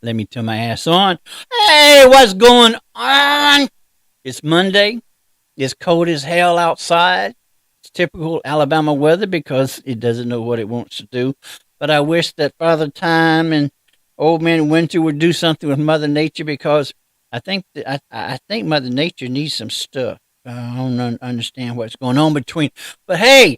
Let me turn my ass on. Hey, what's going on? It's Monday. It's cold as hell outside. It's typical Alabama weather because it doesn't know what it wants to do. But I wish that Father Time and Old Man Winter would do something with Mother Nature because I think Mother Nature needs some stuff. I don't understand what's going on between. But hey,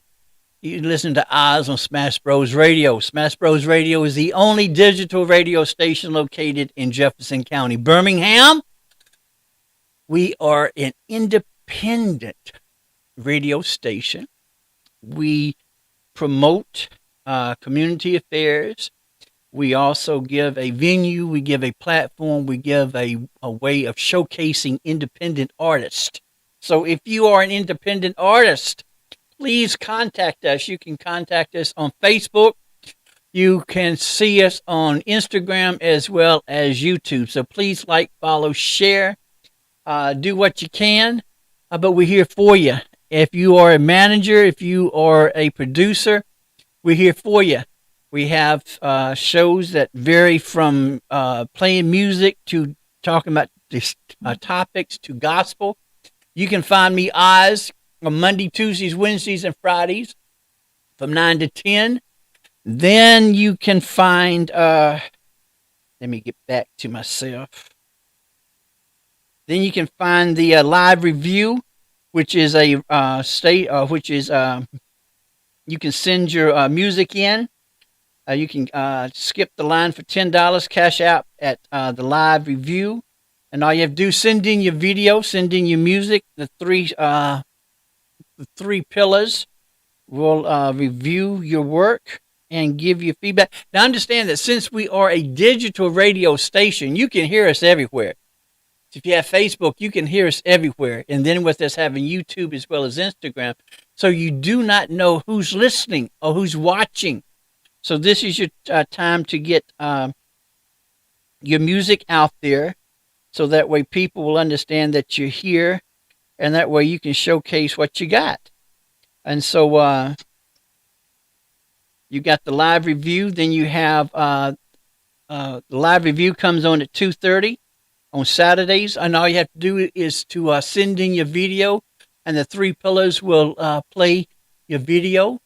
you listen to OZZz on Smash Bros. Radio. Smash Bros. Radio is the only digital radio station located in Jefferson County, Birmingham. We are an independent radio station. We promote community affairs. We also give a venue. We give a platform. We give a way of showcasing independent artists. So if you are an independent artist, please contact us. You can contact us on Facebook. You can see us on Instagram as well as YouTube. So please like, follow, share, do what you can. But we're here for you. If you are a manager, if you are a producer, we're here for you. We have shows that vary from playing music to talking about this, topics to gospel. You can find me, OZZz, on Monday, Tuesdays, Wednesdays, and Fridays from 9 to 10. Then you can find, let me get back to myself. Then you can find the live review, which is a you can send your music in. You can skip the line for $10, cash out at the live review. And all you have to do is send in your video, send in your music. The three pillars will review your work and give you feedback. Now, understand that since we are a digital radio station, you can hear us everywhere. If you have Facebook, you can hear us everywhere. And then with us having YouTube as well as Instagram, so you do not know who's listening or who's watching. So this is your time to get your music out there, so that way people will understand that you're here, and that way you can showcase what you got. And so you got the live review. Then you have the live review comes on at 2:30 on Saturdays. And all you have to do is to send in your video, and the three pillars will play your video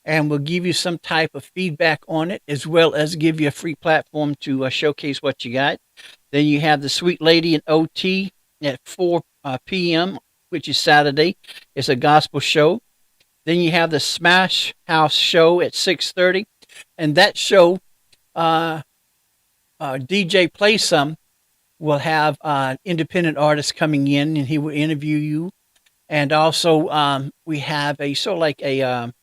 and will give you some type of feedback on it, as well as give you a free platform to showcase what you got. Then you have the Sweet Lady and OT at 4 p.m., which is Saturday. It's a gospel show. Then you have the Smash House show at 6:30. And that show, DJ Play Some will have independent artists coming in, and he will interview you. And also we have a sort of like a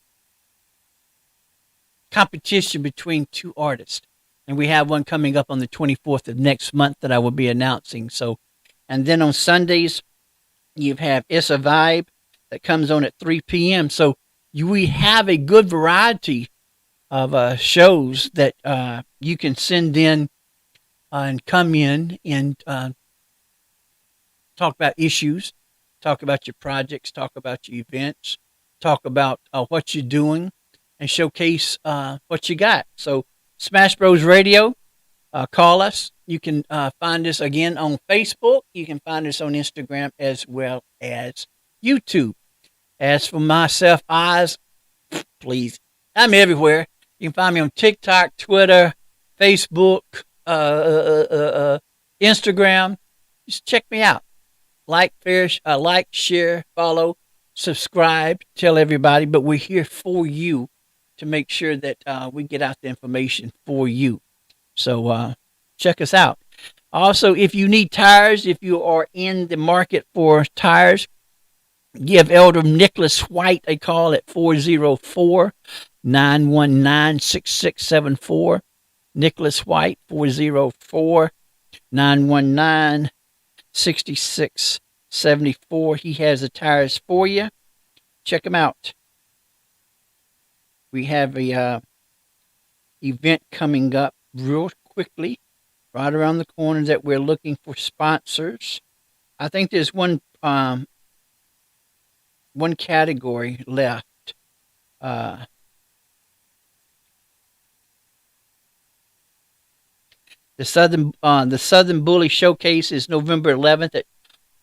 competition between two artists. And we have one coming up on the 24th of next month that I will be announcing. So, and then on Sundays, you have It's a Vibe that comes on at 3 p.m. So We have a good variety of shows that you can send in and come in and talk about issues, talk about your projects, talk about your events, talk about what you're doing, and showcase what you got. So, Smash Bros Radio, call us. You can find us again on Facebook. You can find us on Instagram as well as YouTube. As for myself, eyes, please, I'm everywhere. You can find me on TikTok, Twitter, Facebook, Instagram. Just check me out. Like, share, follow, subscribe, tell everybody. But we're here for you to make sure that we get out the information for you. So check us out. Also, if you need tires, if you are in the market for tires, give Elder Nicholas White a call at 404-919-6674. Nicholas White, 404-919-6674. He has the tires for you. Check him out. We have a event coming up real quickly, right around the corner, that we're looking for sponsors. I think there's one category left. The Southern Bully Showcase is November 11th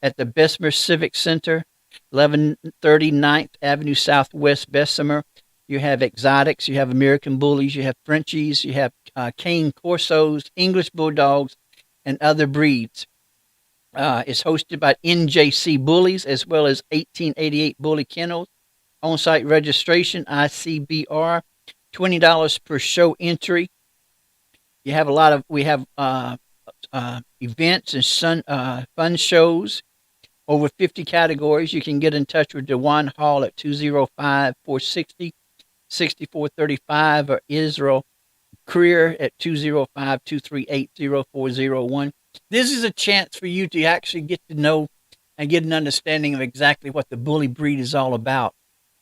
at the Bessemer Civic Center, 1130 9th Avenue Southwest, Bessemer. You have exotics, you have American Bullies, you have Frenchies, you have Cane Corsos, English Bulldogs, and other breeds. It's hosted by NJC Bullies as well as 1888 Bully Kennels. On-site registration, ICBR, $20 per show entry. We have events and fun shows, over 50 categories. You can get in touch with DeJuan Hall at 205-460-6435 or Israel Career at 205-238-0401. This is a chance for you to actually get to know and get an understanding of exactly what the bully breed is all about.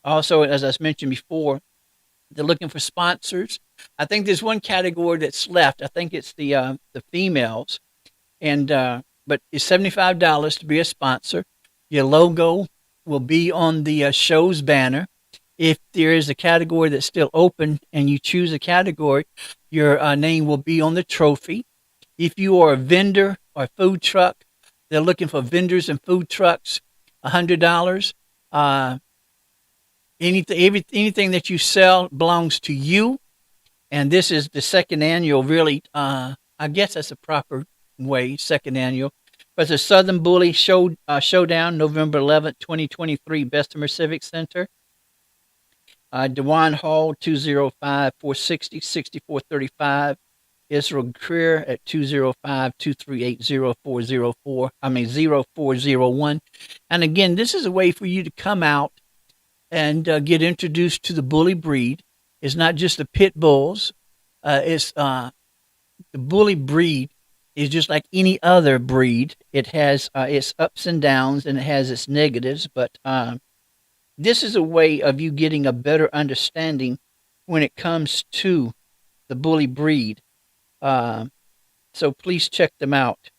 Also, as I mentioned before, they're looking for sponsors. I think there's one category that's left. I think it's the females, and but it's $75 to be a sponsor. Your logo will be on the show's banner. If there is a category that's still open and you choose a category, your name will be on the trophy. If you are a vendor or food truck, they're looking for vendors and food trucks, $100. Anything that you sell belongs to you. And this is the second annual, really. I guess that's a proper way, second annual. But the Southern Bully Showdown, November 11th, 2023, Bessemer Civic Center. DeJuan Hall, 205-460-6435. Israel Career at 205-238-0401. And again, this is a way for you to come out and get introduced to the bully breed. It's not just the pit bulls. It's the bully breed is just like any other breed. It has its ups and downs and it has its negatives, but this is a way of you getting a better understanding when it comes to the bully breed. So please check them out.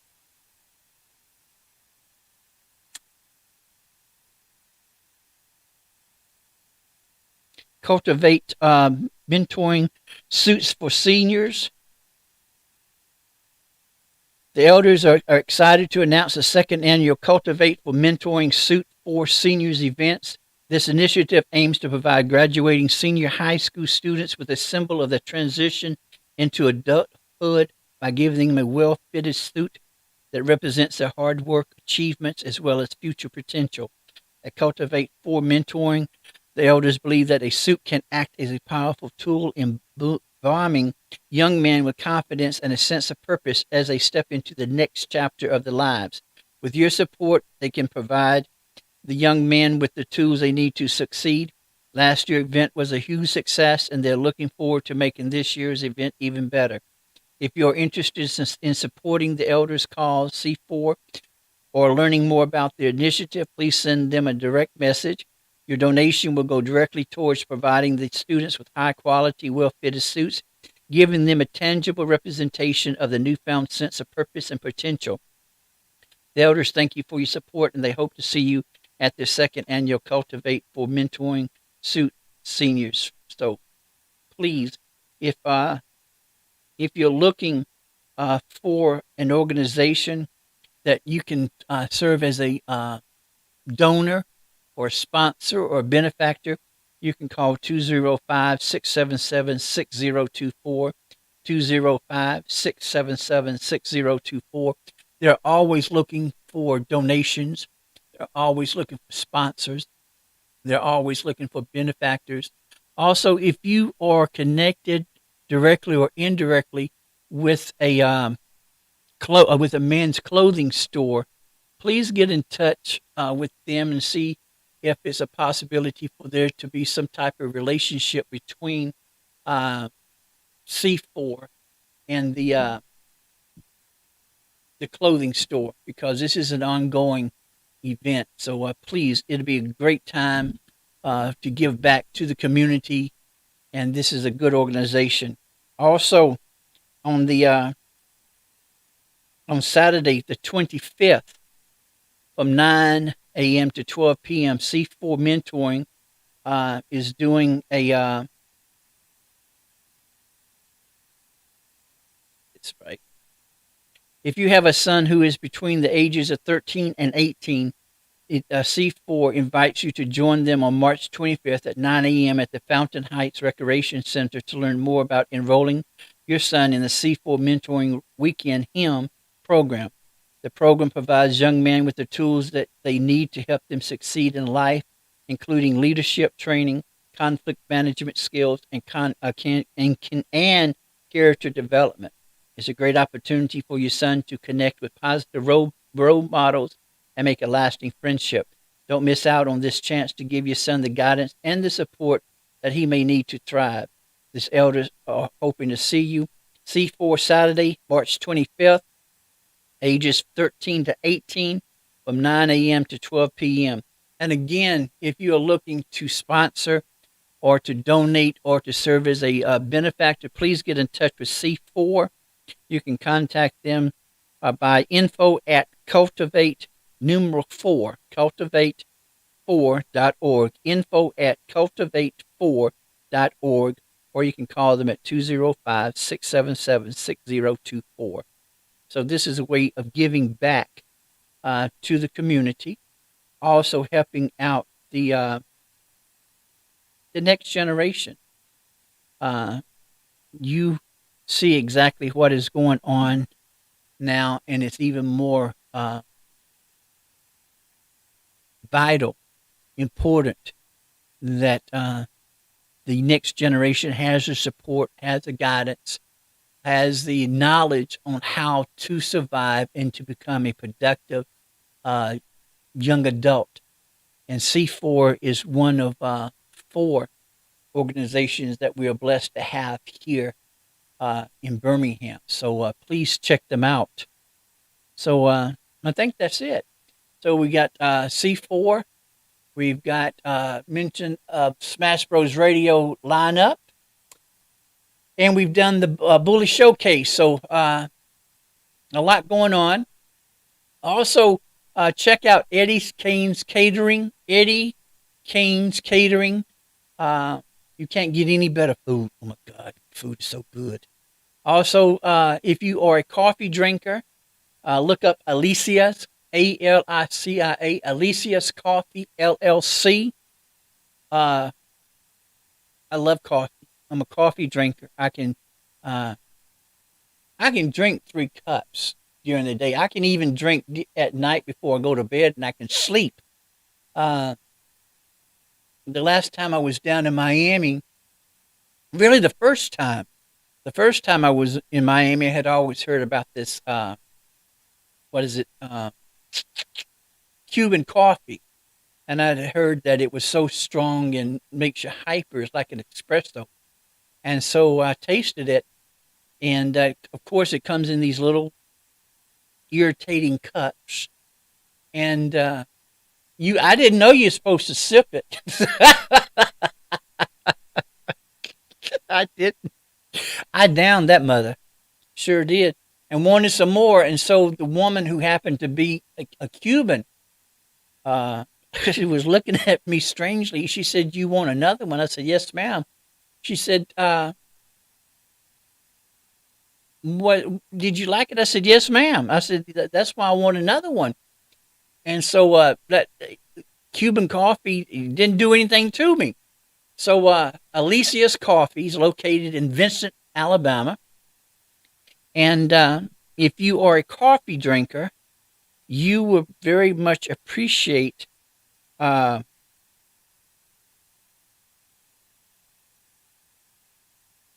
Cultivate mentoring suits for seniors. The elders are excited to announce the second annual Cultivate for Mentoring Suit for Seniors events. This initiative aims to provide graduating senior high school students with a symbol of the transition into adulthood by giving them a well-fitted suit that represents their hard work, achievements, as well as future potential. At Cultivate for Mentoring, the elders believe that a suit can act as a powerful tool in arming young men with confidence and a sense of purpose as they step into the next chapter of their lives. With your support, they can provide the young men with the tools they need to succeed. Last year's event was a huge success, and they're looking forward to making this year's event even better. If you're interested in supporting the Elders Cause C4 or learning more about their initiative, please send them a direct message Your donation will go directly towards providing the students with high quality, well fitted suits, giving them a tangible representation of the newfound sense of purpose and potential. The elders thank you for your support, and they hope to see you at the second annual Cultivate for Mentoring Suit Seniors. So please, if you're looking for an organization that you can serve as a donor or sponsor or benefactor, you can call 205-677-6024, 205-677-6024. They're always looking for donations. They're always looking for sponsors. They're always looking for benefactors. Also, if you are connected directly or indirectly with with a men's clothing store, please get in touch with them and see if it's a possibility for there to be some type of relationship between C4 and the clothing store, because this is an ongoing event. So please, it'll be a great time to give back to the community, and this is a good organization. Also, on the on Saturday the 25th, from 9 a.m. to 12 p.m., C4 Mentoring is doing a. It's right. If you have a son who is between the ages of 13 and 18, C4 invites you to join them on March 25th at 9 a.m. at the Fountain Heights Recreation Center to learn more about enrolling your son in the C4 Mentoring Weekend Hymn program. The program provides young men with the tools that they need to help them succeed in life, including leadership training, conflict management skills, and character development. It's a great opportunity for your son to connect with positive role models and make a lasting friendship. Don't miss out on this chance to give your son the guidance and the support that he may need to thrive. This elders are hoping to see you. C4 Saturday, March 25th, ages 13 to 18, from 9 a.m. to 12 p.m. And again, if you are looking to sponsor or to donate or to serve as a benefactor, please get in touch with C4. You can contact them by info at cultivate numeral 4, cultivate4.org, info at cultivate4.org, or you can call them at 205-677-6024. So this is a way of giving back to the community, also helping out the next generation. You see exactly what is going on now, and it's even more vital, important that the next generation has the support, has the guidance, has the knowledge on how to survive and to become a productive young adult. And C4 is one of 4 organizations that we are blessed to have here in Birmingham. So please check them out. So I think that's it. So we got C4. We've got mention of Smash Bros. Radio lineup. And we've done the Bully Showcase. So a lot going on. Also, check out Eddie Kane's Catering. Eddie Kane's Catering. You can't get any better food. Oh my God, food is so good. Also, if you are a coffee drinker, look up Alicia's, Alicia, Alicia's Coffee LLC. I love coffee. I'm a coffee drinker. I can drink 3 cups during the day. I can even drink at night before I go to bed, and I can sleep. The last time I was down in Miami, really the first time I was in Miami, I had always heard about this, what is it, Cuban coffee. And I'd heard that it was so strong and makes you hyper. It's like an espresso. And so I tasted it. And of course, it comes in these little irritating cups. And I didn't know you're supposed to sip it. I didn't. I downed that mother. Sure did. And wanted some more. And so the woman who happened to be a Cuban, uh, she was looking at me strangely. She said, "You want another one?" I said, "Yes, ma'am." She said, "What did you like it?" I said, "Yes, ma'am." I said, "That's why I want another one." And so that Cuban coffee didn't do anything to me. So Alicia's Coffee is located in Vincent, Alabama. And if you are a coffee drinker, you will very much appreciate uh,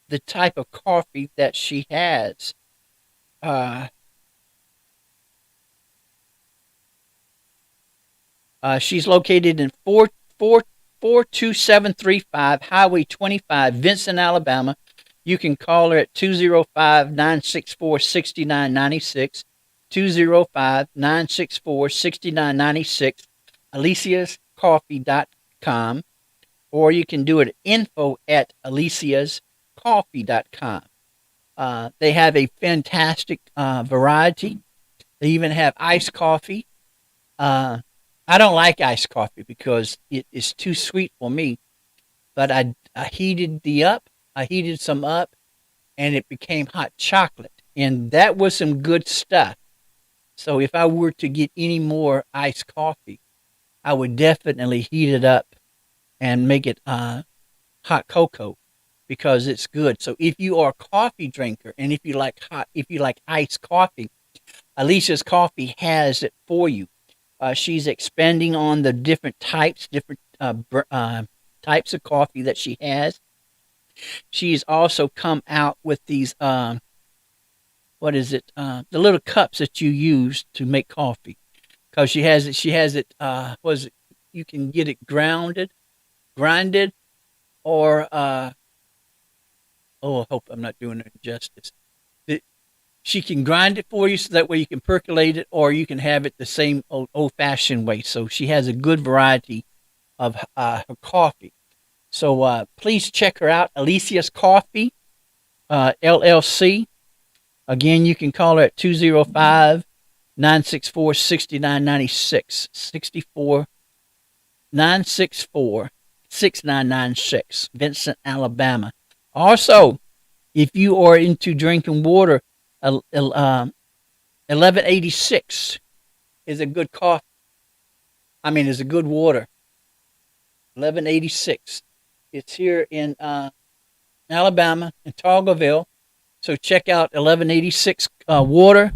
the type of coffee that she has. Uh, she's located in 42735 Highway 25, Vincent, Alabama. You can call her at 205-964-6996, 205-964-6996, aliciascoffee.com, or you can do it at info@aliciascoffee.com. They have a fantastic variety. They even have iced coffee. Uh, I don't like iced coffee because it is too sweet for me. But I heated I heated some up, and it became hot chocolate, and that was some good stuff. So if I were to get any more iced coffee, I would definitely heat it up and make it hot cocoa because it's good. So if you are a coffee drinker and if you like iced coffee, Alicia's Coffee has it for you. She's expanding on the different types of coffee that she has. She's also come out with these what is it? The little cups that you use to make coffee. Because she has it. She has it. Was it? You can get it grinded, or oh, I hope I'm not doing her justice. It, she can grind it for you, so that way you can percolate it, or you can have it the same old fashioned way. So she has a good variety of her coffee. So please check her out, Alicia's Coffee LLC. Again, you can call her at 205-964-6996, 964-6996, Vincent, Alabama. Also, if you are into drinking water, 1186 is a good coffee. I mean, is a good water. 1186. It's here in Alabama, in Toggleville. So check out 1186 water.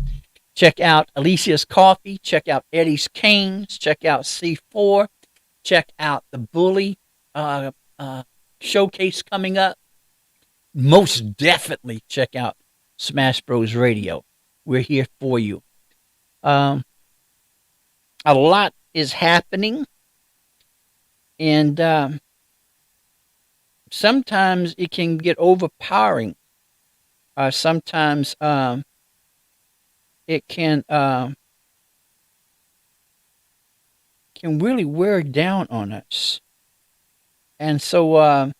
Check out Alicia's Coffee. Check out Eddie's Canes. Check out C4. Check out the Bully uh, showcase coming up. Most definitely check out Smash Bros. Radio. We're here for you. Um, a lot is happening, and sometimes it can get overpowering. Sometimes it can really wear down on us, and so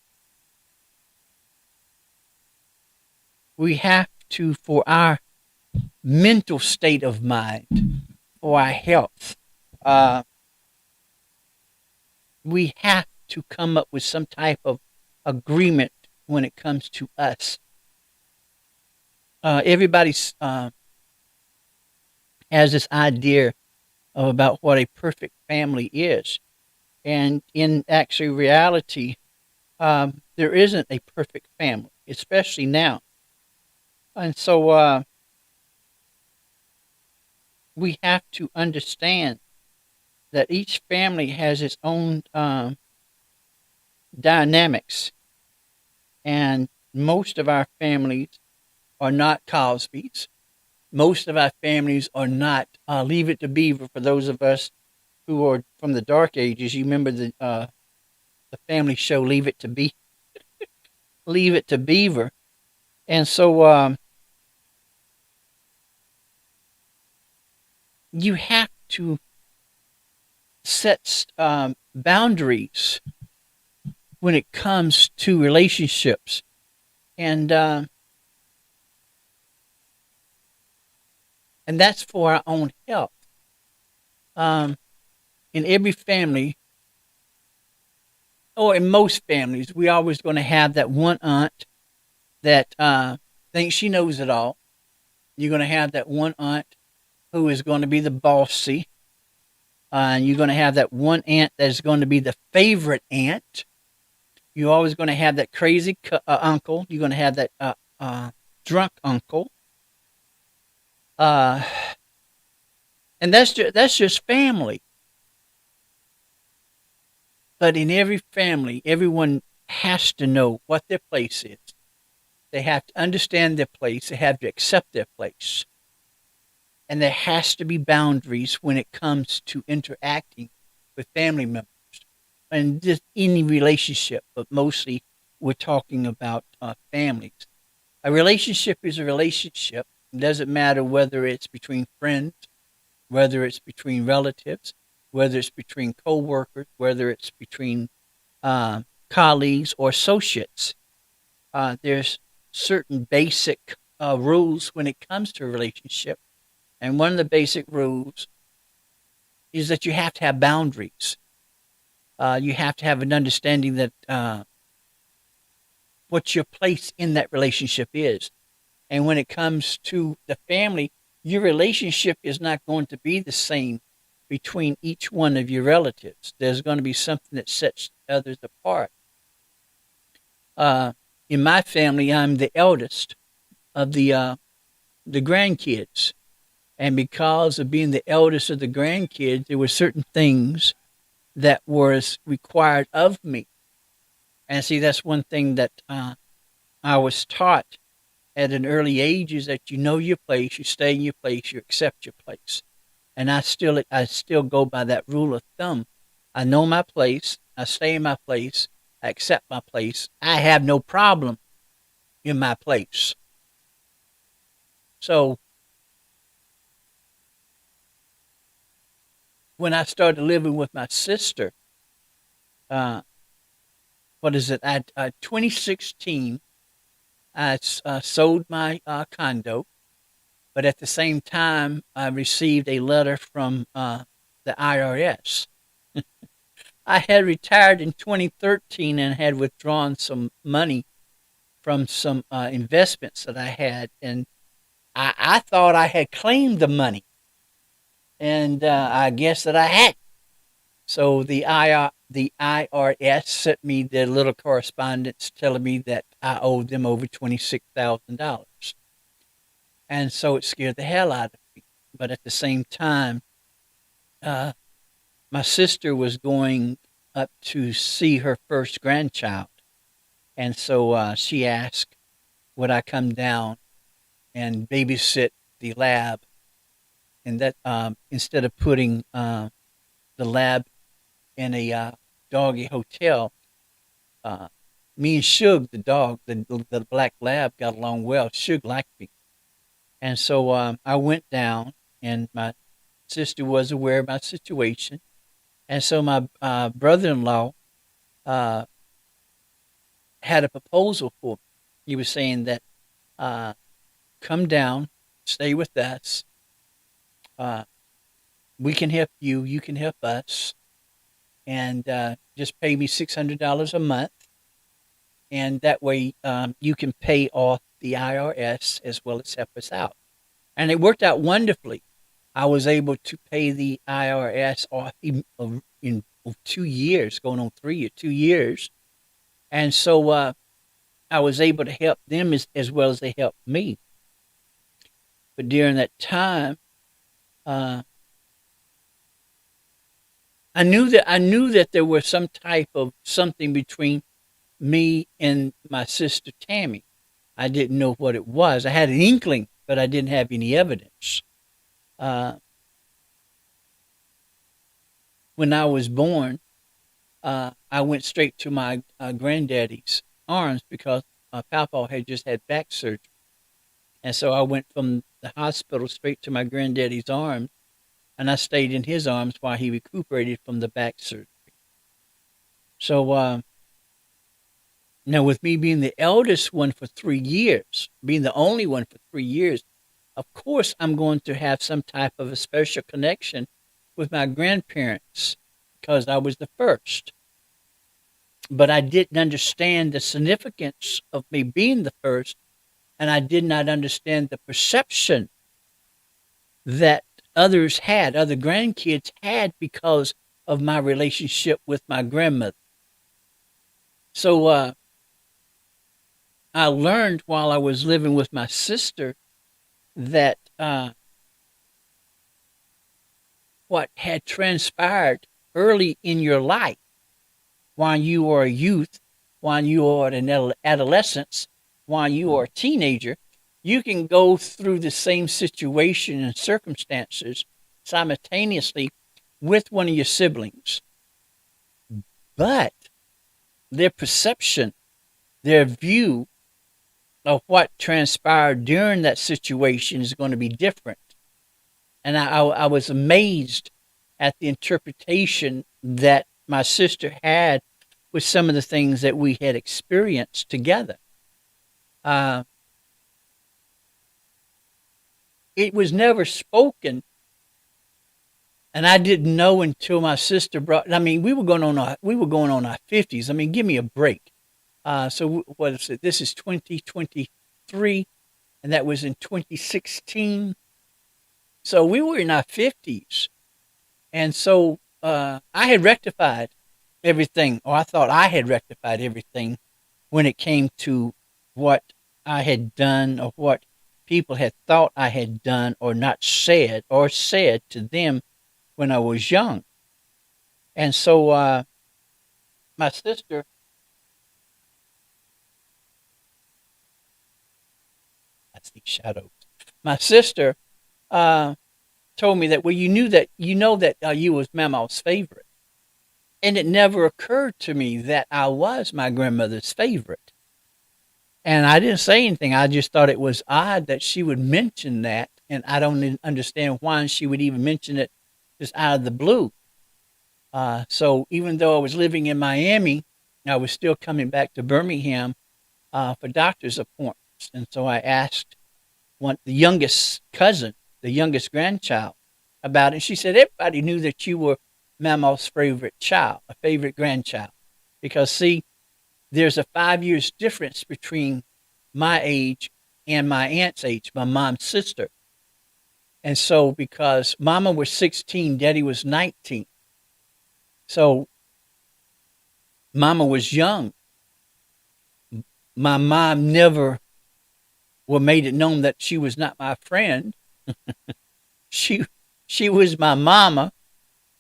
we have to, for our mental state of mind, for our health, uh, we have to come up with some type of agreement when it comes to us. Everybody's has this idea of about what a perfect family is, and in actual reality, there isn't a perfect family, especially now. And so we have to understand that each family has its own dynamics, and most of our families are not Cosby's. Most of our families are not Leave It to Beaver. For those of us who are from the dark ages, you remember the family show Leave It to Beaver, and so you have to sets boundaries when it comes to relationships, and uh, and that's for our own health. Um, in every family, or in most families, we always going to have that one aunt that thinks she knows it all. You're going to have that one aunt who is going to be the bossy. And you're going to have that one aunt that's going to be the favorite aunt. You're always going to have that crazy uncle. You're going to have that drunk uncle. Uh, and that's just family. But in every family, everyone has to know what their place is. They have to understand their place. They have to accept their place. And there has to be boundaries when it comes to interacting with family members and just any relationship, but mostly we're talking about families. A relationship is a relationship. It doesn't matter whether it's between friends, whether it's between relatives, whether it's between coworkers, whether it's between colleagues or associates. There's certain basic rules when it comes to a relationship. And one of the basic rules is that you have to have boundaries. You have to have an understanding that what your place in that relationship is. And when it comes to the family, your relationship is not going to be the same between each one of your relatives. There's going to be something that sets others apart. In my family, I'm the eldest of the grandkids. And because of being the eldest of the grandkids, there were certain things that was required of me. And see, that's one thing that I was taught at an early age is that you know your place, you stay in your place, you accept your place. And I still go by that rule of thumb. I know my place, I stay in my place, I accept my place. I have no problem in my place. So when I started living with my sister, uh, what is it? At 2016, I sold my condo, but at the same time, I received a letter from the IRS. I had retired in 2013 and had withdrawn some money from some investments that I had, and I thought I had claimed the money, and I guess that I had. So the IRS sent me their little correspondence telling me that I owed them over $26,000. And so it scared the hell out of me. But at the same time, uh, my sister was going up to see her first grandchild. And so she asked, would I come down and babysit the lab? And that instead of putting the lab in a doggy hotel, uh, me and Shug, the dog, the black lab, got along well. Shug liked me. And so I went down, and my sister was aware of my situation. And so my brother in law uh, had a proposal for me. He was saying that uh, come down, stay with us. Uh, we can help you, you can help us, and just pay me $600 a month. And that way you can pay off the IRS as well as help us out. And it worked out wonderfully. I was able to pay the IRS off in 2 years, going on 2 years. And so I was able to help them as well as they helped me. But during that time, uh, I knew that there was some type of something between me and my sister Tammy. I didn't know what it was. I had an inkling, but I didn't have any evidence. Uh, when I was born, I went straight to my granddaddy's arms because Papa had just had back surgery. And so I went from the hospital straight to my granddaddy's arms. and I stayed in his arms while he recuperated from the back surgery. So now, with me being the eldest one for 3 years, being the only one for 3 years, of course, I'm going to have some type of a special connection with my grandparents because I was the first. But I didn't understand the significance of me being the first, and I did not understand the perception that others had, other grandkids had, because of my relationship with my grandmother. So I learned while I was living with my sister that what had transpired early in your life, while you were a youth, while you were an adolescence, while you were a teenager, you can go through the same situation and circumstances simultaneously with one of your siblings. But their perception, their view of what transpired during that situation is going to be different. And I was amazed at the interpretation that my sister had with some of the things that we had experienced together. Uh, it was never spoken, and I didn't know until my sister brought. I mean, we were going on our 50s. I mean, give me a break. So what is it? This is 2023, and that was in 2016. So we were in our 50s, and so I had rectified everything, or I thought I had rectified everything when it came to what I had done or what people had thought I had done or not said or said to them when I was young. And so my sister, I see shadows. My sister told me that, well, you know that you was Mama's favorite. And it never occurred to me that I was my grandmother's favorite. And I didn't say anything. I just thought it was odd that she would mention that. And I don't understand why she would even mention it just out of the blue. So even though I was living in Miami, I was still coming back to Birmingham for doctor's appointments. And so I asked the youngest cousin, the youngest grandchild, about it. She said everybody knew that you were Mama's favorite child, a favorite grandchild. Because, see, there's a 5 years difference between my age and my aunt's age, my mom's sister. And so, because Mama was 16, Daddy was 19. So, Mama was young. My mom never made it known that she was not my friend. she she was my mama,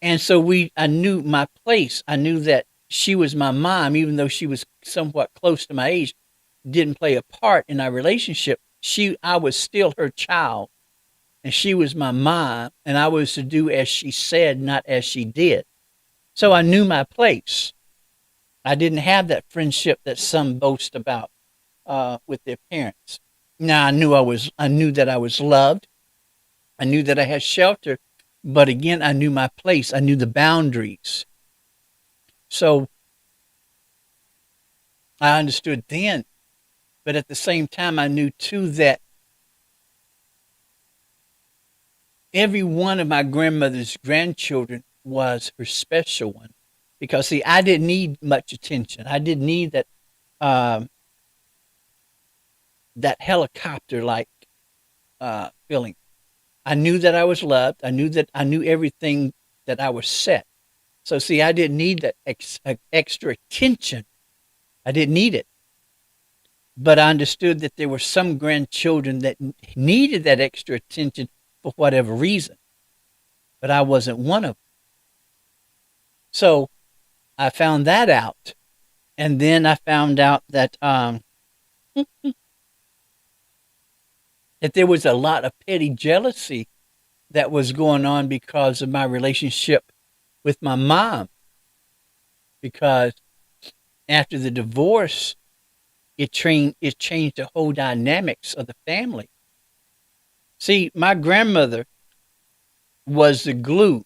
and so I knew my place. I knew that she was my mom, even though she was somewhat close to my age, didn't play a part in our relationship. I was still her child, and she was my mom, and I was to do as she said, not as she did. So I knew my place. I didn't have that friendship that some boast about with their parents. Now I knew that I was loved. I knew that I had shelter, but again, I knew my place. I knew the boundaries. So I understood then, but at the same time, I knew too that every one of my grandmother's grandchildren was her special one. Because, see, I didn't need much attention. I didn't need that helicopter-like feeling. I knew that I was loved. I knew everything, that I was set. So, see, I didn't need that extra attention. I didn't need it. But I understood that there were some grandchildren that needed that extra attention for whatever reason. But I wasn't one of them. So I found that out. And then I found out that that there was a lot of petty jealousy that was going on because of my relationship with my mom. Because after the divorce, it changed the whole dynamics of the family. See, my grandmother was the glue,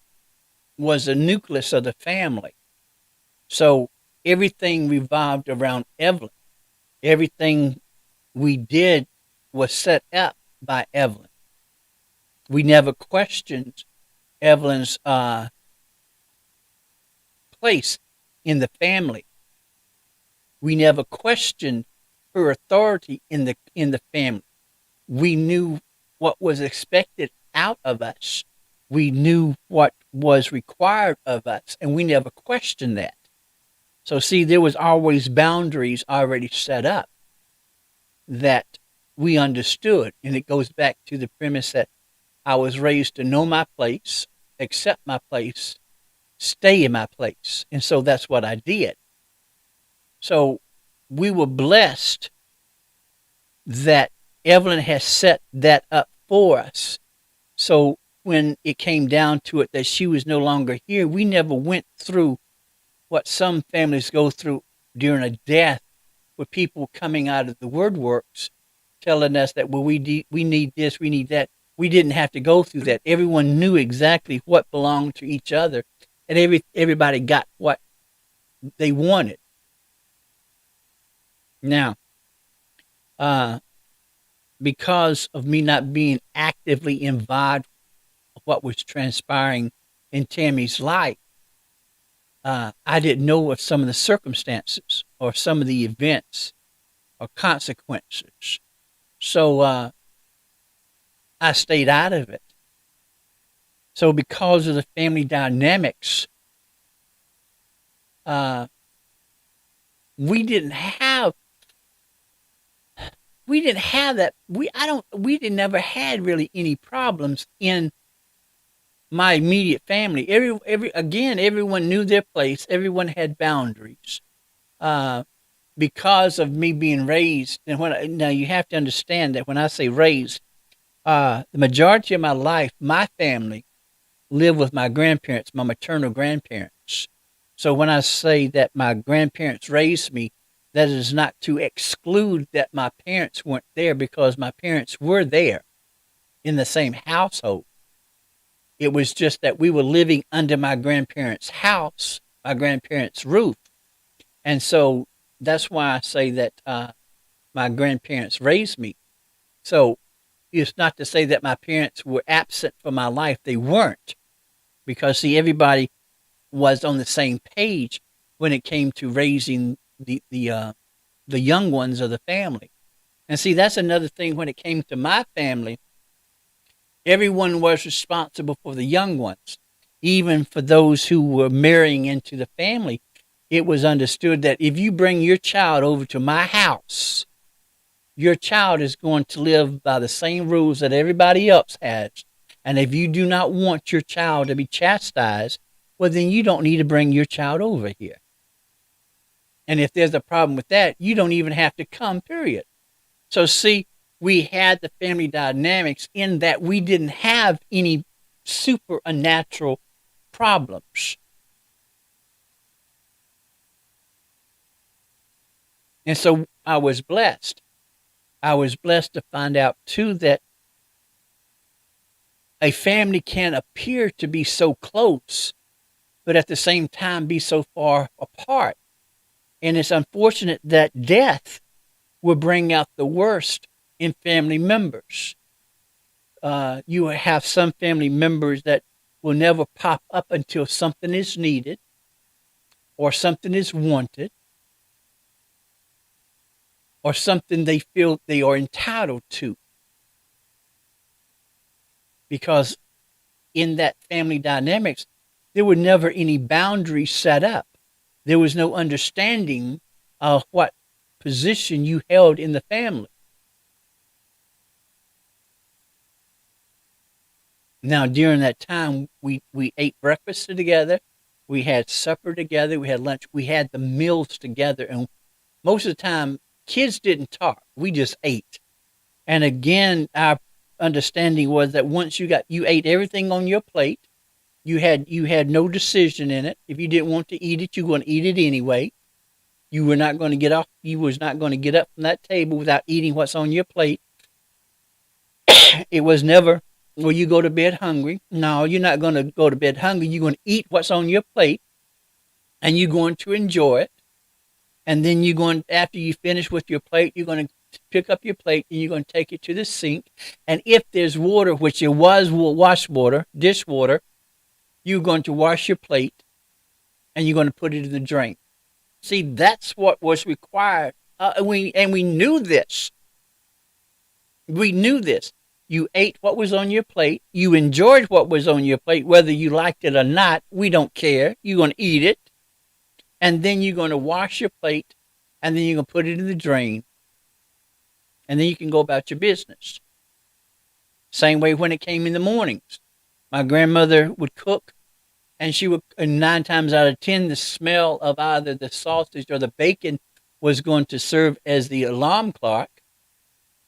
was the nucleus of the family. So everything revolved around Evelyn. Everything we did was set up by Evelyn. We never questioned Evelyn's place in the family. We never questioned her authority in the family. We knew what was expected out of us. We knew what was required of us, and we never questioned that. So, see, there was always boundaries already set up that we understood, and it goes back to the premise that I was raised to know my place, accept my place, stay in my place, and so that's what I did. So, we were blessed that Evelyn has set that up for us. So when it came down to it that she was no longer here, we never went through what some families go through during a death, with people coming out of the woodworks telling us that, well, we need this, we need that. We didn't have to go through that. Everyone knew exactly what belonged to each other, and everybody got what they wanted. Now, uh, because of me not being actively involved with what was transpiring in Tammy's life, I didn't know of some of the circumstances or some of the events or consequences. So I stayed out of it. So because of the family dynamics, uh, we didn't have that. We didn't never had really any problems in my immediate family. Everyone knew their place. Everyone had boundaries. Uh, because of me being raised, and now you have to understand that when I say raised, the majority of my life, my family lived with my grandparents, my maternal grandparents. So when I say that my grandparents raised me, that is not to exclude that my parents weren't there, because my parents were there in the same household. It was just that we were living under my grandparents' house, my grandparents' roof. And so that's why I say that my grandparents raised me. So it's not to say that my parents were absent from my life. They weren't, because see, everybody was on the same page when it came to raising the young ones of the family. And see, that's another thing. When it came to my family, everyone was responsible for the young ones. Even for those who were marrying into the family, it was understood that if you bring your child over to my house, your child is going to live by the same rules that everybody else has. And if you do not want your child to be chastised, well, then you don't need to bring your child over here. And if there's a problem with that, you don't even have to come, period. So see, we had the family dynamics in that we didn't have any supernatural problems. And so I was blessed. I was blessed to find out too that a family can appear to be so close, but at the same time be so far apart. And it's unfortunate that death will bring out the worst in family members. You have some family members that will never pop up until something is needed or something is wanted or something they feel they are entitled to. Because in that family dynamics, there were never any boundaries set up. There was no understanding of what position you held in the family. Now, during that time, we ate breakfast together, we had supper together, we had lunch, we had the meals together, and most of the time, kids didn't talk. We just ate. And again, our understanding was that once you ate everything on your plate, you had no decision in it. If you didn't want to eat it, you were going to eat it anyway. You were not going to get off. You was not going to get up from that table without eating what's on your plate. It was never Will you go to bed hungry? No, you're not going to go to bed hungry. You're going to eat what's on your plate and you're going to enjoy it. And then you're going, after you finish with your plate, you're going to pick up your plate and you're going to take it to the sink. And if there's water, which it was wash water, dishwater, you're going to wash your plate and you're going to put it in the drain. See, that's what was required. We knew this. We knew this. You ate what was on your plate. You enjoyed what was on your plate, whether you liked it or not. We don't care. You're going to eat it. And then you're going to wash your plate. And then you're going to put it in the drain. And then you can go about your business. Same way when it came in the mornings. My grandmother would cook. And she would, 9 times out of 10, the smell of either the sausage or the bacon was going to serve as the alarm clock.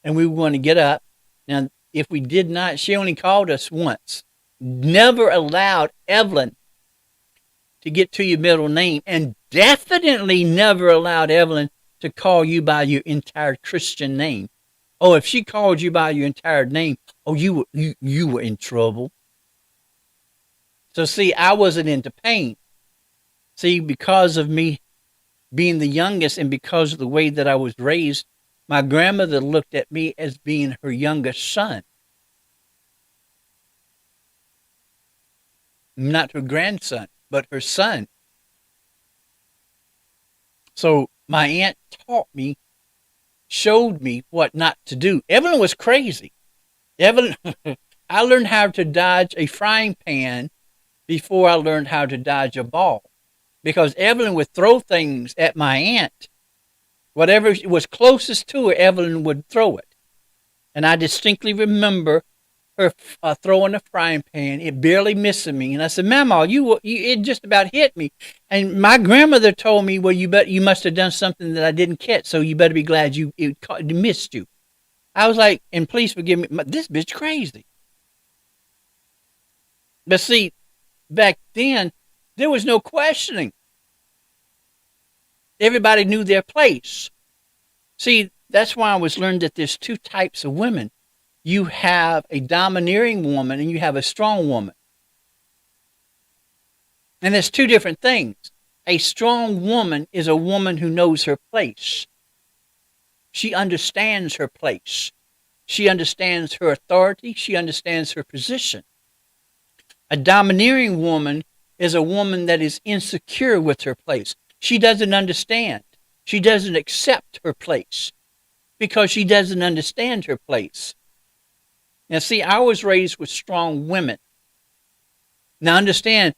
And we were going to get up. Now, if we did not, she only called us once. Never allowed Evelyn to get to your middle name. And definitely never allowed Evelyn to call you by your entire Christian name. Oh, if she called you by your entire name, oh, you were in trouble. So see, I wasn't into pain. See, because of me being the youngest and because of the way that I was raised, my grandmother looked at me as being her youngest son. Not her grandson, but her son. So my aunt taught me, showed me what not to do. Evelyn was crazy. Evelyn, I learned how to dodge a frying pan before I learned how to dodge a ball. Because Evelyn would throw things at my aunt. Whatever was closest to her, Evelyn would throw it. And I distinctly remember her throwing a frying pan, it barely missing me. And I said, Mama, it just about hit me. And my grandmother told me, well, you must have done something that I didn't catch, so you better be glad it missed you. I was like, and please forgive me, this bitch crazy. But see, back then, there was no questioning. Everybody knew their place. See, that's why I was learned that there's 2 types of women. You have a domineering woman and you have a strong woman. And there's 2 different things. A strong woman is a woman who knows her place. She understands her place. She understands her authority. She understands her position. A domineering woman is a woman that is insecure with her place. She doesn't understand. She doesn't accept her place because she doesn't understand her place. Now, see, I was raised with strong women. Now, understand,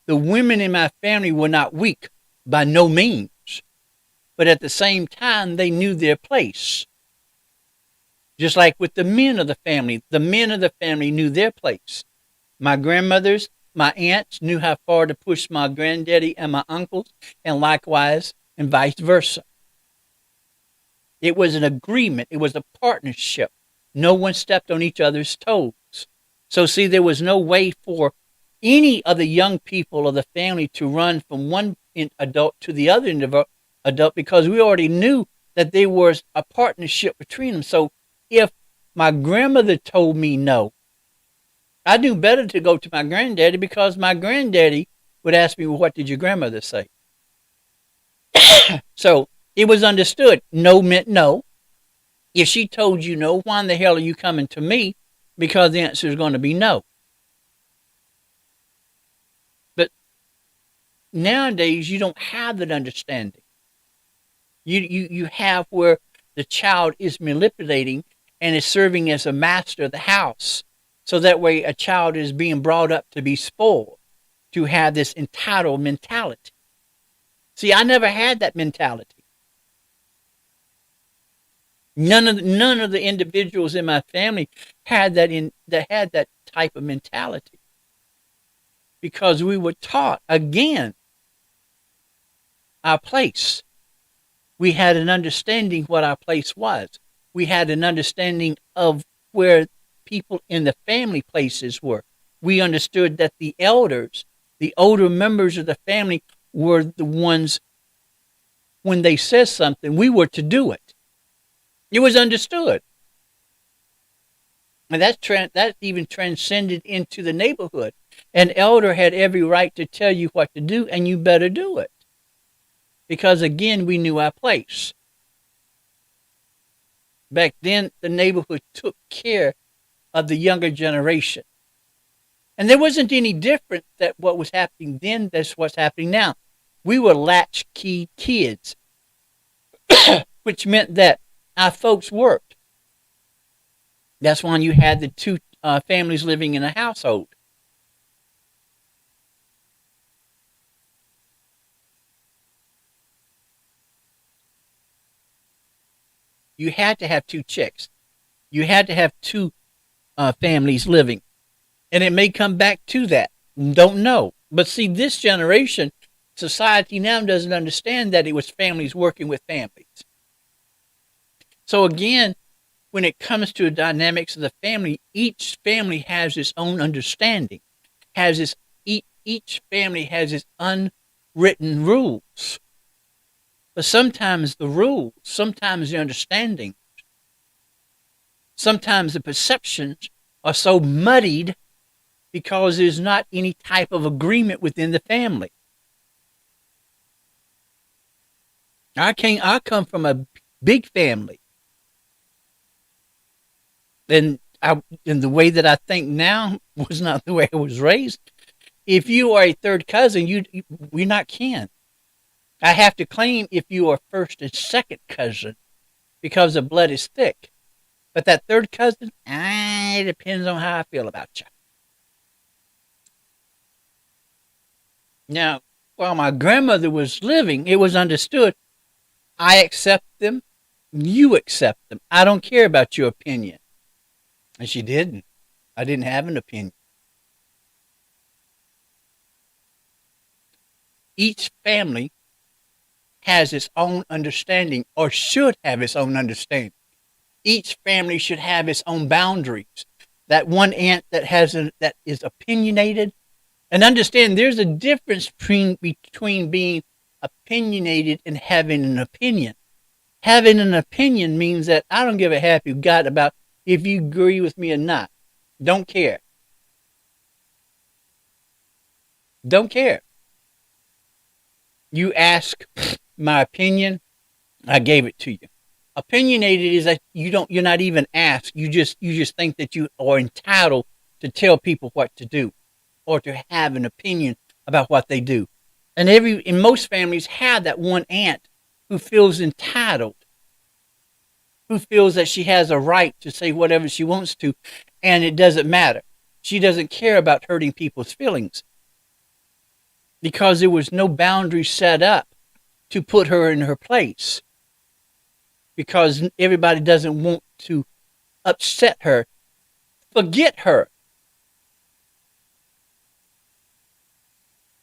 the women in my family were not weak by no means, but at the same time, they knew their place. Just like with the men of the family knew their place. My grandmothers, my aunts knew how far to push my granddaddy and my uncles, and likewise, and vice versa. It was an agreement. It was a partnership. No one stepped on each other's toes. So see, there was no way for any of the young people of the family to run from one adult to the other adult because we already knew that there was a partnership between them. So if my grandmother told me no, I knew better to go to my granddaddy because my granddaddy would ask me, well, what did your grandmother say? So it was understood. No meant no. If she told you no, why in the hell are you coming to me? Because the answer is going to be no. But nowadays, you don't have that understanding. You have where the child is manipulating and is serving as a master of the house. So that way a child is being brought up to be spoiled, to have this entitled mentality. See, I never had that mentality. None of the individuals in my family had that type of mentality. Because we were taught, again, our place. We had an understanding what our place was. We had an understanding of where people in the family places were. We understood that the elders, the older members of the family, were the ones, when they said something, we were to do it. It was understood. And that even transcended into the neighborhood. An elder had every right to tell you what to do, and you better do it. Because again, we knew our place. Back then, the neighborhood took care of the younger generation. And there wasn't any different that what was happening then that's what's happening now. We were latchkey kids, which meant that our folks worked. That's when you had the two families living in a household. You had to have two chicks. You had to have two families living. And it may come back to that. Don't know. But see, this generation, society now doesn't understand that it was families working with families. So again, when it comes to the dynamics of the family, each family has its own understanding, each family has its unwritten rules. But sometimes the rules, sometimes the understanding, sometimes the perceptions are so muddied because there's not any type of agreement within the family. I come from a big family. And the way that I think now was not the way I was raised. If you are a third cousin, we're not kin. I have to claim if you are first and second cousin because the blood is thick. But that third cousin, it depends on how I feel about you. Now, while my grandmother was living, it was understood I accept them, you accept them. I don't care about your opinion. And she didn't. I didn't have an opinion. Each family has its own understanding, or should have its own understanding. Each family should have its own boundaries. That one aunt that is opinionated, and understand there's a difference between being opinionated and having an opinion. Having an opinion means that I don't give a half you got about if you agree with me or not. Don't care. Don't care. You ask my opinion, I gave it to you. Opinionated is that you're not even asked. You just think that you are entitled to tell people what to do or to have an opinion about what they do. And in most families have that one aunt who feels entitled, who feels that she has a right to say whatever she wants to, and it doesn't matter. She doesn't care about hurting people's feelings because there was no boundary set up to put her in her place, because everybody doesn't want to upset her. Forget her.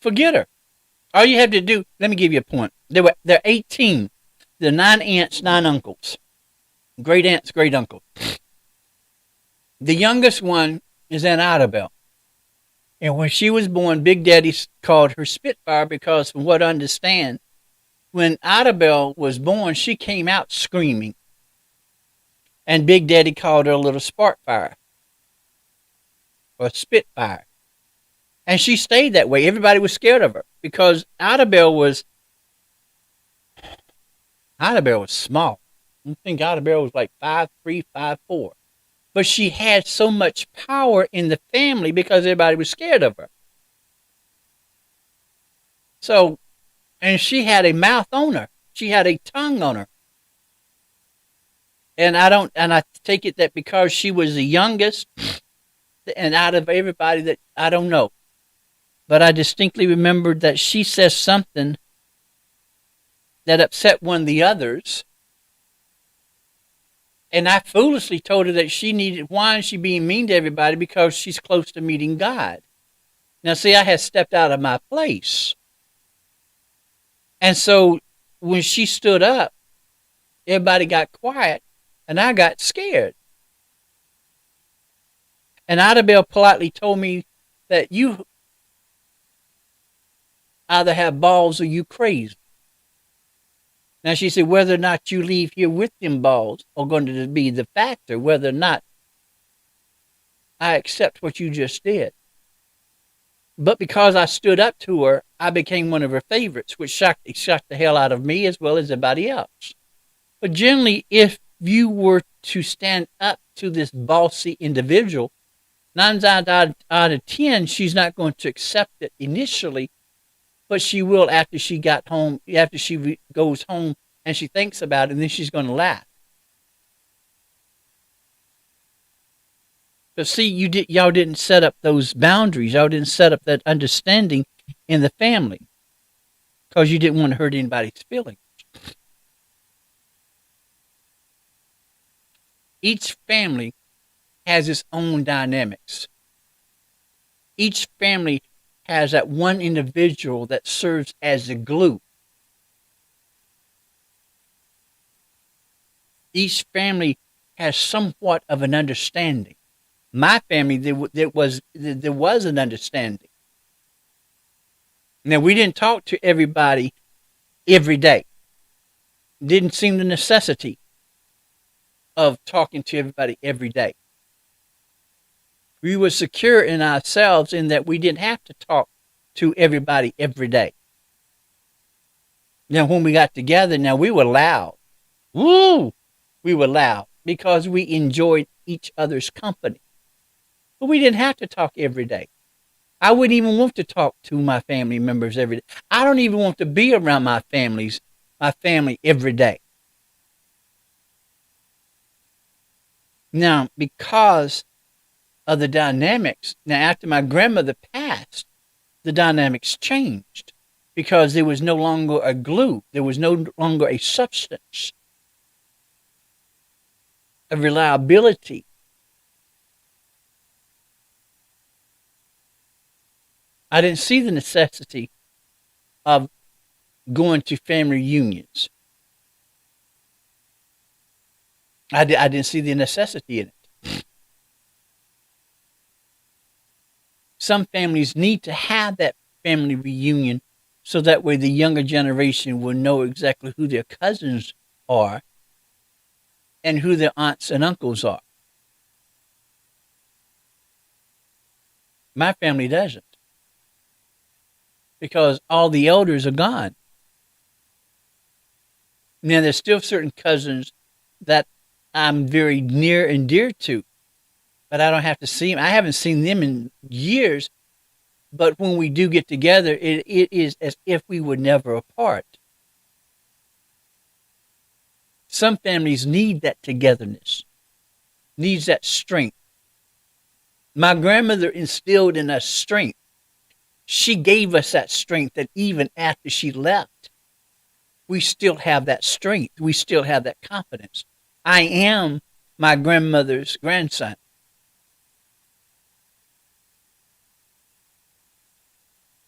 Forget her. All you have to do, let me give you a point. They're 18. There are 9 aunts, 9 uncles. Great aunts, great uncles. The youngest one is Aunt Idabel. And when she was born, Big Daddy called her Spitfire because, from what I understand, when Idabel was born, she came out screaming. And Big Daddy called her a little Sparkfire. Or Spitfire. And she stayed that way. Everybody was scared of her because Idabel was small. I think Idabel was like 5'3", 5'4". But she had so much power in the family because everybody was scared of her. So, and she had a mouth on her. She had a tongue on her. And I take it that because she was the youngest, and out of everybody, that I don't know. But I distinctly remembered that she says something that upset one of the others. And I foolishly told her that why is she being mean to everybody? Because she's close to meeting God. Now, see, I had stepped out of my place. And so when she stood up, everybody got quiet, and I got scared. And Idabel politely told me that you either have balls or you crazy. Now, she said, whether or not you leave here with them balls are going to be the factor, whether or not I accept what you just did. But because I stood up to her, I became one of her favorites, which shocked the hell out of me as well as everybody else. But generally, if you were to stand up to this bossy individual, nine out of 10, she's not going to accept it initially, but she will after she got home, after she goes home and she thinks about it, and then she's going to laugh. But see, y'all didn't set up those boundaries. Y'all didn't set up that understanding in the family because you didn't want to hurt anybody's feelings. Each family has its own dynamics. Each family has that one individual that serves as the glue. Each family has somewhat of an understanding. My family, there was an understanding. Now, we didn't talk to everybody every day. Didn't seem the necessity of talking to everybody every day. We were secure in ourselves in that we didn't have to talk to everybody every day. Now, when we got together, now we were loud. Woo! We were loud because we enjoyed each other's company. But we didn't have to talk every day. I wouldn't even want to talk to my family members every day. I don't even want to be around my family every day. Now, because of the dynamics, now after my grandmother passed, the dynamics changed because there was no longer a glue. There was no longer a substance, a reliability. I didn't see the necessity of going to family reunions. I didn't see the necessity in it. Some families need to have that family reunion so that way the younger generation will know exactly who their cousins are and who their aunts and uncles are. My family doesn't, because all the elders are gone. Now, there's still certain cousins that I'm very near and dear to, but I don't have to see them. I haven't seen them in years, but when we do get together, it is as if we were never apart. Some families need that togetherness, needs that strength. My grandmother instilled in us strength. She gave us that strength that even after she left, we still have that strength. We still have that confidence. I am my grandmother's grandson.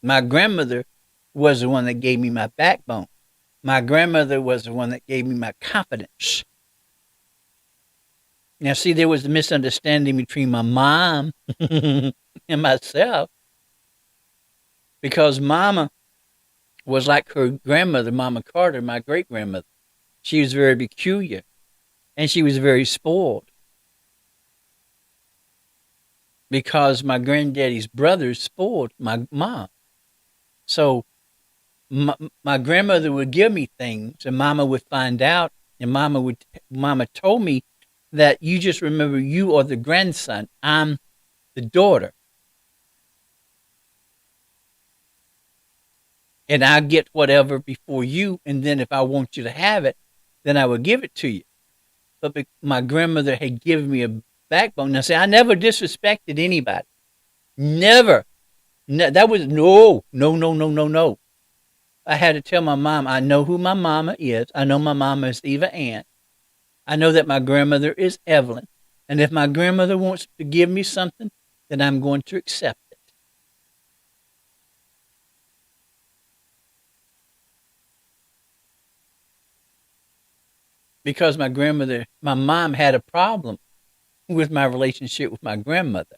My grandmother was the one that gave me my backbone. My grandmother was the one that gave me my confidence. Now, see, there was a misunderstanding between my mom and myself because Mama was like her grandmother, Mama Carter, my great grandmother. She was very peculiar and she was very spoiled because my granddaddy's brothers spoiled my mom. So my grandmother would give me things and Mama would find out, and Mama told me that you just remember you are the grandson, I'm the daughter. And I get whatever before you, and then if I want you to have it, then I will give it to you. But my grandmother had given me a backbone. Now, see, I never disrespected anybody. Never. No, that was no. I had to tell my mom, I know who my mama is. I know my mama is Eva Ann. I know that my grandmother is Evelyn. And if my grandmother wants to give me something, then I'm going to accept it. Because my mom had a problem with my relationship with my grandmother.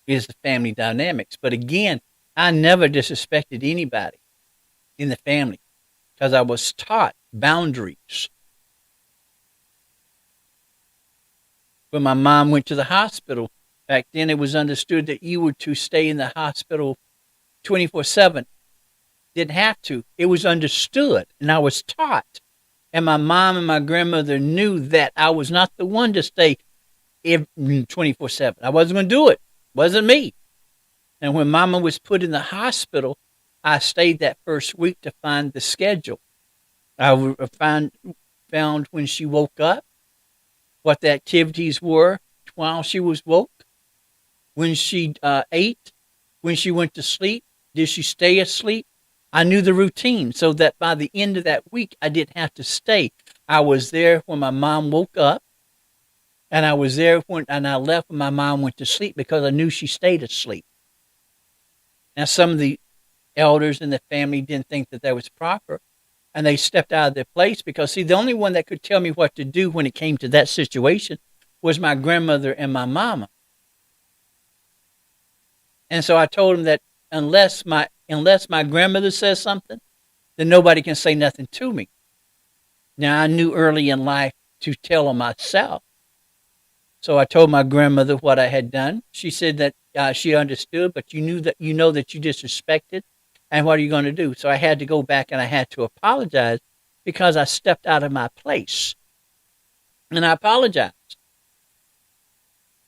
Is the family dynamics. But again, I never disrespected anybody in the family because I was taught boundaries. when my mom went to the hospital. Back then, it was understood that you were to stay in the hospital 24/7. Didn't have to. It was understood, and I was taught. And my mom and my grandmother knew that I was not the one to stay 24/7. I wasn't going to do it. Wasn't me. And when Mama was put in the hospital, I stayed that first week to find the schedule. I found when she woke up, what the activities were while she was woke, when she ate, when she went to sleep, did she stay asleep? I knew the routine so that by the end of that week, I didn't have to stay. I was there when my mom woke up, and I was there and I left when my mom went to sleep because I knew she stayed asleep. Now, some of the elders in the family didn't think that was proper, and they stepped out of their place because, see, the only one that could tell me what to do when it came to that situation was my grandmother and my mama. And so I told them that unless my grandmother says something, then nobody can say nothing to me. Now, I knew early in life to tell them myself. So I told my grandmother what I had done. She said that she understood, but you know that you disrespected, and what are you going to do? So I had to go back and I had to apologize because I stepped out of my place. And I apologized.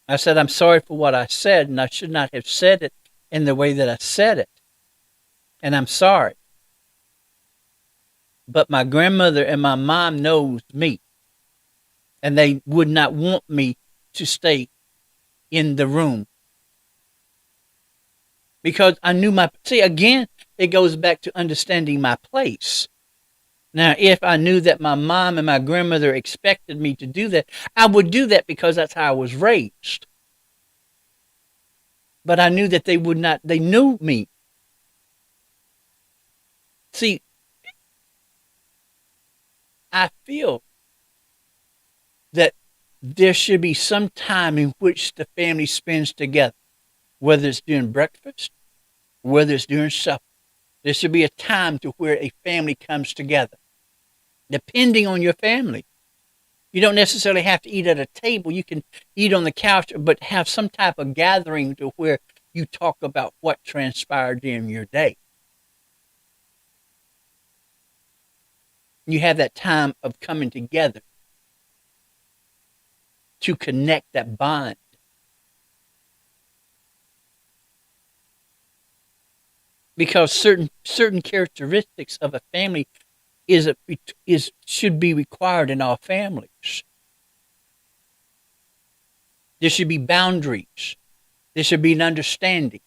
I said, I'm sorry for what I said, and I should not have said it in the way that I said it. And I'm sorry. But my grandmother and my mom knows me, and they would not want me to stay in the room. Because I knew again, it goes back to understanding my place. Now, if I knew that my mom and my grandmother expected me to do that, I would do that because that's how I was raised. But I knew that they would not, they knew me. See, I feel that there should be some time in which the family spends together, whether it's during breakfast, whether it's during supper. There should be a time to where a family comes together, depending on your family. You don't necessarily have to eat at a table. You can eat on the couch, but have some type of gathering to where you talk about what transpired during your day. You have that time of coming together to connect that bond. Because certain characteristics of a family should be required in all families. There should be boundaries. There should be an understanding.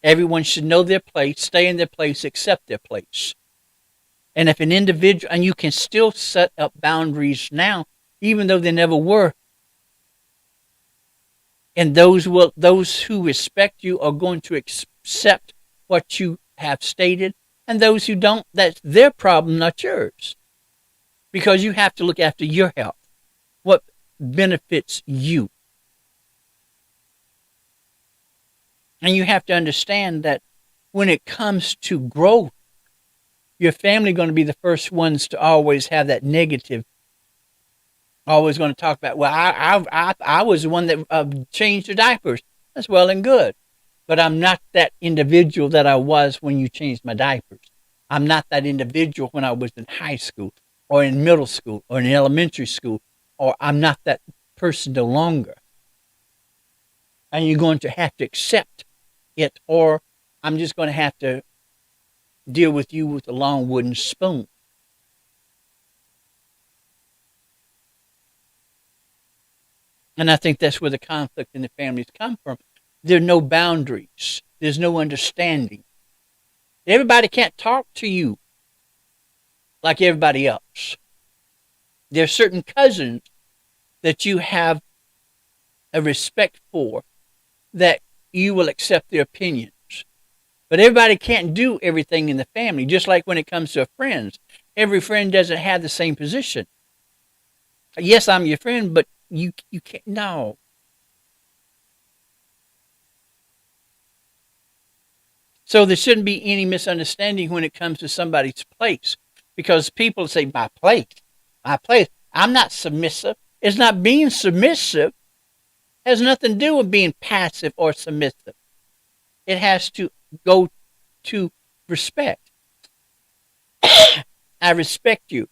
Everyone should know their place, stay in their place, accept their place. And if an individual, and you can still set up boundaries now, even though they never were. And those who respect you are going to accept what you have stated, and those who don't, that's their problem, not yours. Because you have to look after your health, what benefits you. And you have to understand that when it comes to growth, your family going to be the first ones to always have that negative. Always going to talk about, well, I was the one that changed the diapers. That's well and good. But I'm not that individual that I was when you changed my diapers. I'm not that individual when I was in high school or in middle school or in elementary school, or I'm not that person no longer. And you're going to have to accept it, or I'm just going to have to deal with you with a long wooden spoon. And I think that's where the conflict in the families come from. There are no boundaries. There's no understanding. Everybody can't talk to you like everybody else. There are certain cousins that you have a respect for, that you will accept their opinions. But everybody can't do everything in the family, just like when it comes to friends. Every friend doesn't have the same position. Yes, I'm your friend, but you can't, no. So there shouldn't be any misunderstanding when it comes to somebody's place, because people say, my place. I'm not submissive. It's not being submissive. Has nothing to do with being passive or submissive. It has to go to respect. I respect you,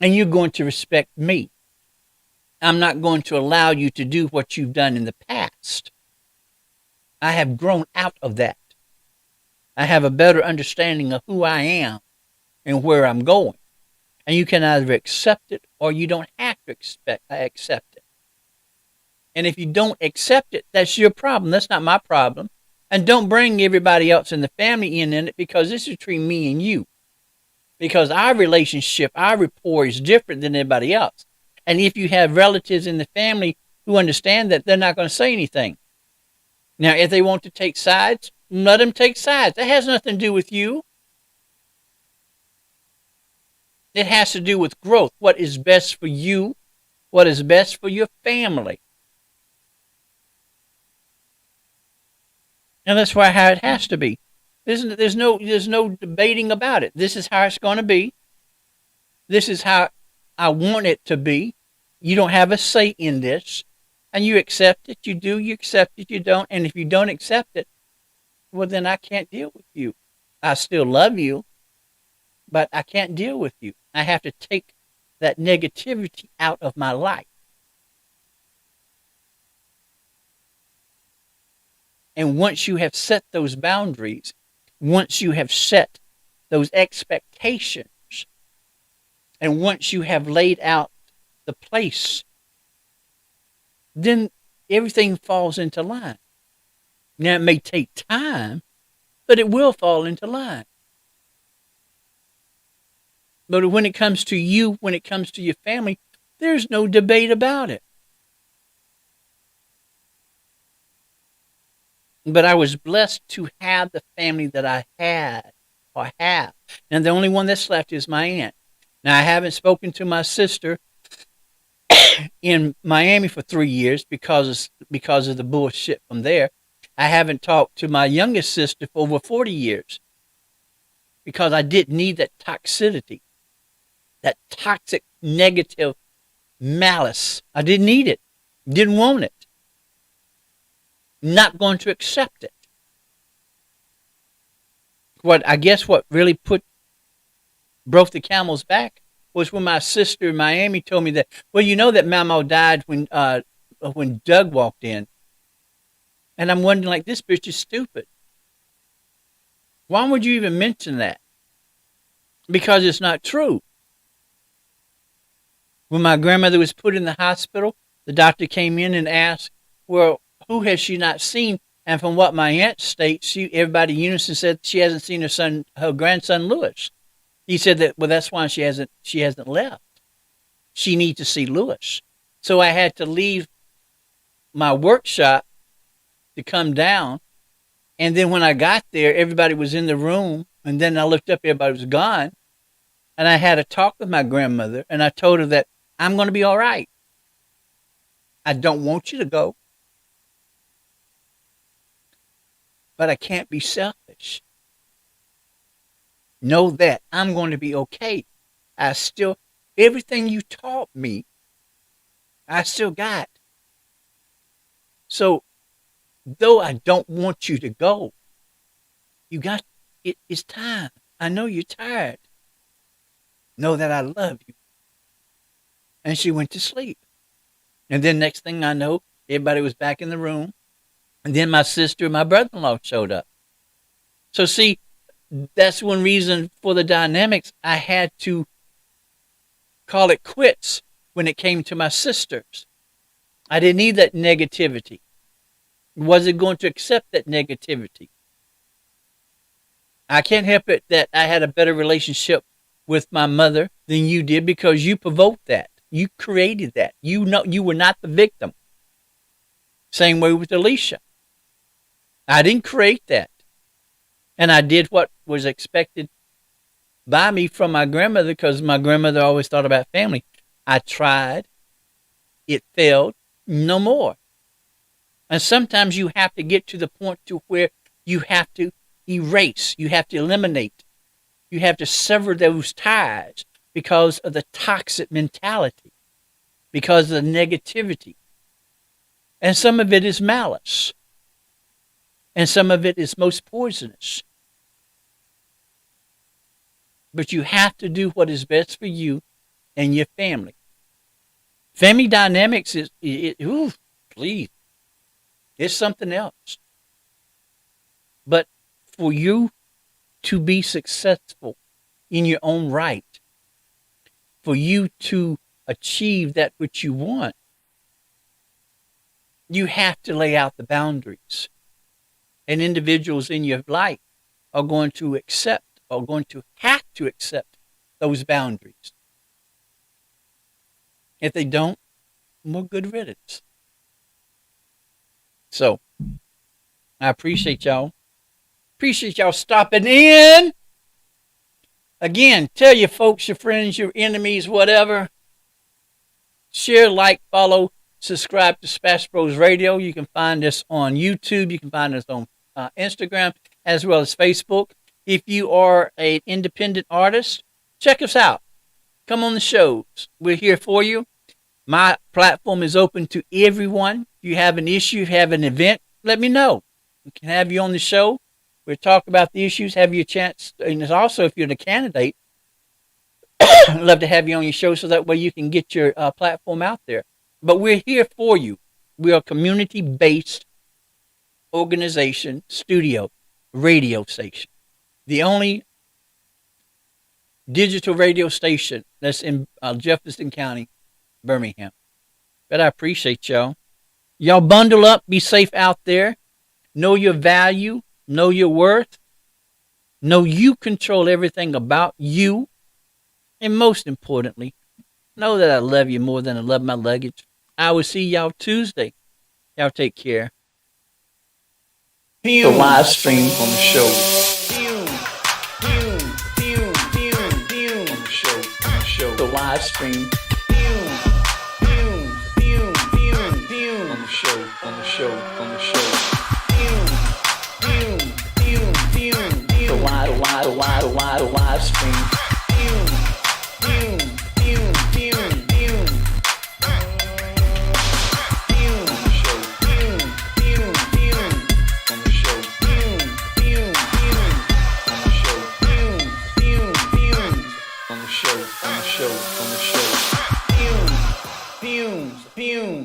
and you're going to respect me. I'm not going to allow you to do what you've done in the past. I have grown out of that. I have a better understanding of who I am and where I'm going. And you can either accept it or you don't have to accept it. And if you don't accept it, that's your problem. That's not my problem. And don't bring everybody else in the family in it, because this is between me and you. Because our relationship, our rapport is different than everybody else. And if you have relatives in the family who understand that, they're not going to say anything. Now, if they want to take sides, let them take sides. That has nothing to do with you. It has to do with growth. What is best for you? What is best for your family? And that's how it has to be. There's no debating about it. This is how it's going to be. This is how I want it to be. You don't have a say in this. And you accept it. You do. You accept it. You don't. And if you don't accept it, well, then I can't deal with you. I still love you, but I can't deal with you. I have to take that negativity out of my life. And once you have set those boundaries, once you have set those expectations, and once you have laid out the place, then everything falls into line. Now, it may take time, but it will fall into line. But when it comes to you, when it comes to your family, there's no debate about it. But I was blessed to have the family that I had or have. And the only one that's left is my aunt. Now, I haven't spoken to my sister in Miami for 3 years because of the bullshit from there. I haven't talked to my youngest sister for over 40 years because I didn't need that toxicity, that toxic, negative malice. I didn't need it. Didn't want it. Not going to accept it. What really broke the camel's back was when my sister in Miami told me that, well, you know that Mama died when Doug walked in. And I'm wondering, like, this bitch is stupid. Why would you even mention that? Because it's not true. When my grandmother was put in the hospital, the doctor came in and asked, well, who has she not seen? And from what my aunt states, everybody in unison said she hasn't seen her grandson Louis. He said that, well, that's why she hasn't left. She needs to see Louis. So I had to leave my workshop to come down. And then when I got there, everybody was in the room. And then I looked up, everybody was gone. And I had a talk with my grandmother. And I told her that I'm going to be all right. I don't want you to go. But I can't be selfish. Know that I'm going to be okay. Everything you taught me, I still got. So, though I don't want you to go, it's time. I know you're tired. Know that I love you. And she went to sleep. And then next thing I know, everybody was back in the room. And then my sister and my brother-in-law showed up. So see, that's one reason for the dynamics. I had to call it quits when it came to my sisters. I didn't need that negativity. Wasn't going to accept that negativity. I can't help it that I had a better relationship with my mother than you did because you provoked that. You created that. You were not the victim. Same way with Alicia. I didn't create that. And I did what was expected by me from my grandmother because my grandmother always thought about family. I tried. It failed. No more. And sometimes you have to get to the point to where you have to erase. You have to eliminate. You have to sever those ties because of the toxic mentality, because of the negativity. And some of it is malice. And some of it is most poisonous. But you have to do what is best for you and your family. Family dynamics is, please, it's something else. But for you to be successful in your own right, for you to achieve that which you want, you have to lay out the boundaries. And individuals in your life are going to have to accept those boundaries. If they don't, more good riddance. So, I appreciate y'all. Appreciate y'all stopping in. Again, tell your folks, your friends, your enemies, whatever. Share, like, follow, subscribe to Spash Bros Radio. You can find us on YouTube. You can find us on Instagram as well as Facebook. If you are an independent artist, check us out. Come on the shows. We're here for you. My platform is open to everyone. If you have an issue, have an event, let me know. We can have you on the show. We'll talk about the issues, have you a chance. And also, if you're the candidate, I'd love to have you on your show so that way you can get your platform out there. But we're here for you. We are a community-based organization, studio, radio station. The only digital radio station that's in Jefferson County, Birmingham. But I appreciate y'all. Y'all bundle up, be safe out there. Know your value, know your worth. Know you control everything about you. And most importantly, know that I love you more than I love my luggage. I will see y'all Tuesday. Y'all take care. The live stream on the show. The live stream on the show. The live stream.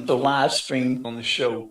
The live stream on the show.